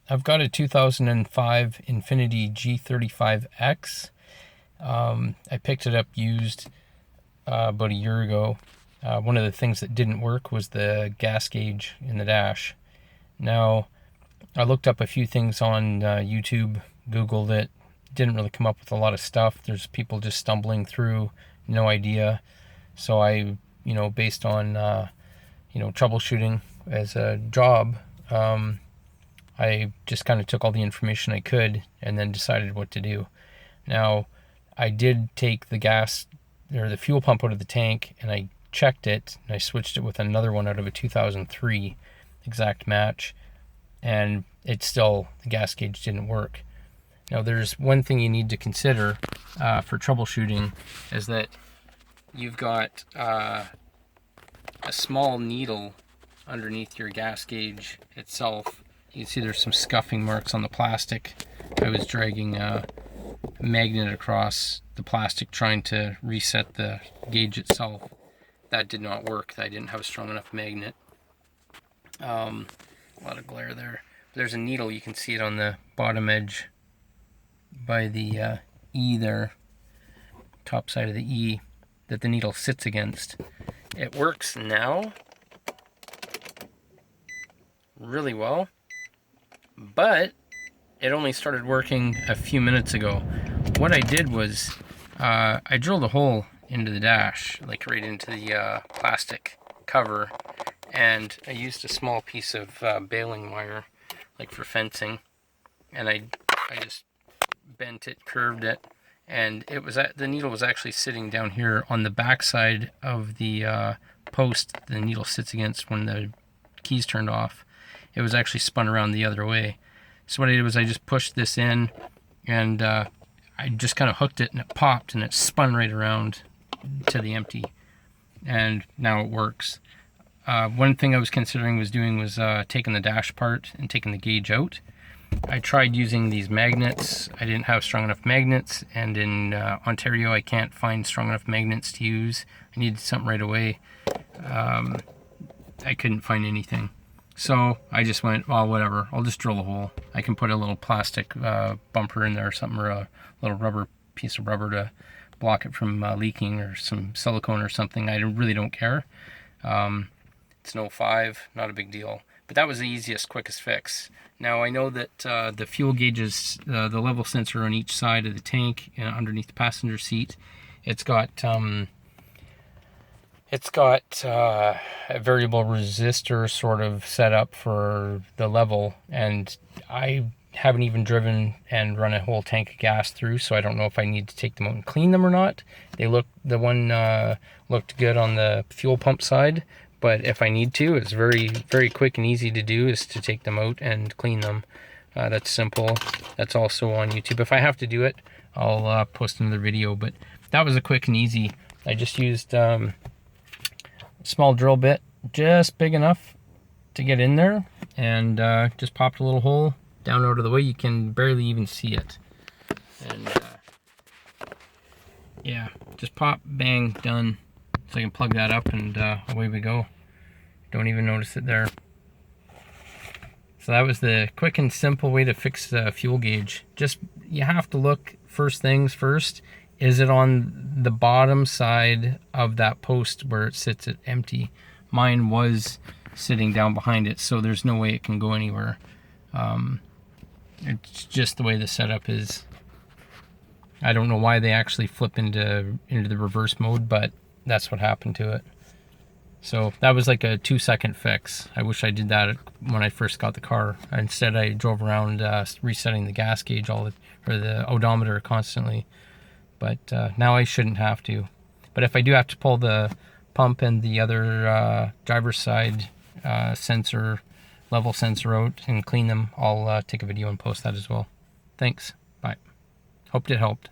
I've got a 2005 Infiniti G35X. I picked it up used about a year ago. One of the things that didn't work was the gas gauge in the dash. Now, I looked up a few things on YouTube, Googled it, didn't really come up with a lot of stuff. There's people just stumbling through, no idea. So I, based on, troubleshooting as a job, I just kind of took all the information I could and then decided what to do. Now, I did take the gas or the fuel pump out of the tank and I checked it and I switched it with another one out of a 2003 exact match, and the gas gauge didn't work. Now, there's one thing you need to consider for troubleshooting is that you've got a small needle underneath your gas gauge itself. You can see there's some scuffing marks on the plastic. I was dragging a magnet across the plastic trying to reset the gauge itself. That did not work. I didn't have a strong enough magnet. A lot of glare there. There's a needle, you can see it on the bottom edge by the E there, top side of the E, that the needle sits against. It works now really well, but it only started working a few minutes ago. What I did was I drilled a hole into the dash, like right into the plastic cover, and I used a small piece of baling wire, like for fencing, and I just bent it, curved it, and the needle was actually sitting down here on the back side of the post the needle sits against when the key's turned off. It was actually spun around the other way. So what I did was I just pushed this in, and I just kind of hooked it, and it popped, and it spun right around to the empty, and now it works. One thing I was considering was taking the dash part and taking the gauge out. I tried using these magnets. I didn't have strong enough magnets, and in Ontario I can't find strong enough magnets to use. I needed something right away. I couldn't find anything. So I just went, well, whatever, I'll just drill a hole. I can put a little plastic bumper in there or something, or a little piece of rubber to block it from leaking, or some silicone or something. I really don't care. It's an 05, not a big deal. But that was the easiest, quickest fix. Now I know that the fuel gauges, the level sensor on each side of the tank and underneath the passenger seat, it's got a variable resistor sort of set up for the level, and I haven't even driven and run a whole tank of gas through, so I don't know if I need to take them out and clean them or not. The one looked good on the fuel pump side, but if I need to, it's very, very quick and easy to do, is to take them out and clean them. That's simple. That's also on YouTube. If I have to do it, I'll post another video, but that was a quick and easy. I just used small drill bit, just big enough to get in there, and just popped a little hole down out of the way. You can barely even see it, and yeah, just pop, bang, done. So I can plug that up, and away we go. Don't even notice it there. So that was the quick and simple way to fix the fuel gauge. Just, you have to look first things first. Is it on the bottom side of that post where it sits at empty? Mine was sitting down behind it, so there's no way it can go anywhere. It's just the way the setup is. I don't know why they actually flip into the reverse mode, but that's what happened to it. So that was like a 2-second fix. I wish I did that when I first got the car. Instead, I drove around resetting the gas gauge or the odometer constantly. But now I shouldn't have to. But if I do have to pull the pump and the other driver's side level sensor out and clean them, I'll take a video and post that as well. Thanks. Bye. Hope it helped.